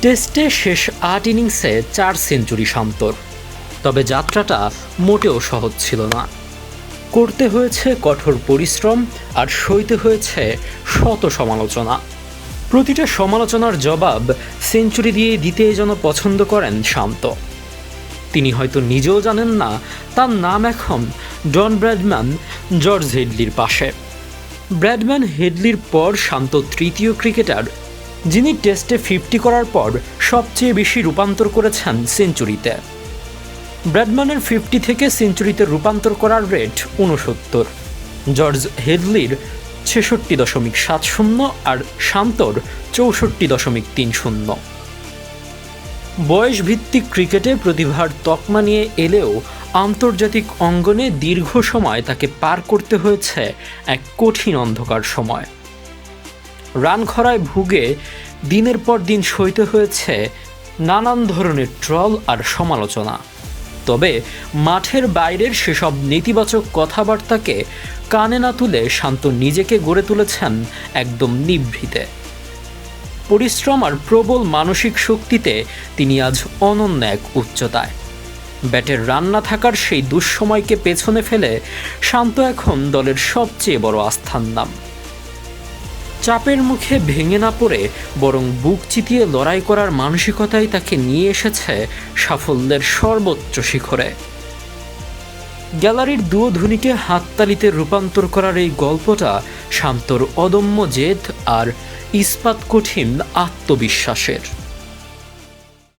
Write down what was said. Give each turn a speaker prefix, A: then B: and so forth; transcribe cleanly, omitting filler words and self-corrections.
A: টেস্টে শেষ ৮ ইনিংসে ৪ সেঞ্চুরি শান্তর। তবে যাত্রাটা মোটেও সহজ ছিল না। করতে হয়েছে কঠোর পরিশ্রম আর সইতে হয়েছে শত সমালোচনা। প্রতিটা সমালোচনার জবাব সেঞ্চুরি দিয়ে দিতেই যেন পছন্দ করেন শান্ত। তিনি হয়তো নিজেও জানেন না তার নাম এখন ডন ব্র্যাডম্যান, জর্জ হেডলির পাশে। ব্র্যাডম্যান হেডলির পর শান্ত তৃতীয় ক্রিকেটার যিনি টেস্টে 50 করার পর সবচেয়ে বেশি রূপান্তর করেছেন সেঞ্চুরিতে। ব্র্যাডম্যানের 50 থেকে সেঞ্চুরিতে রূপান্তর করার রেট 69, জর্জ হেডলির 66.70 আর শান্তর 64.30। বয়সভিত্তিক ক্রিকেটে প্রতিভার তকমা নিয়ে এলেও আন্তর্জাতিক অঙ্গনে দীর্ঘ সময় তাকে পার করতে হয়েছে এক কঠিন অন্ধকার সময়। রান খরায় ভুগে দিনের পর দিন সইতে হয়েছে নানান ধরনের ট্রল আর সমালোচনা। তবে মাঠের বাইরের সেসব নেতিবাচক কথাবার্তাকে কানে না তুলে শান্ত নিজেকে গড়ে তুলেছেন একদম নিভৃতে। পরিশ্রম আর প্রবল মানসিক শক্তিতে তিনি আজ অনন্য এক উচ্চতায়। ব্যাটের রান না থাকার সেই দুঃসময়কে পেছনে ফেলে শান্ত এখন দলের সবচেয়ে বড় আস্থার নাম। চাপের মুখে ভেঙে না পড়ে বরং বুক চিতিয়ে লড়াই করার মানসিকতাই তাকে নিয়ে এসেছে সাফল্যের সর্বোচ্চ শিখরে। গ্যালারির দুয়োধুনীকে হাততালিতে রূপান্তর করার এই গল্পটা শান্তর অদম্য জেদ আর ইস্পাত কঠিন আত্মবিশ্বাসের।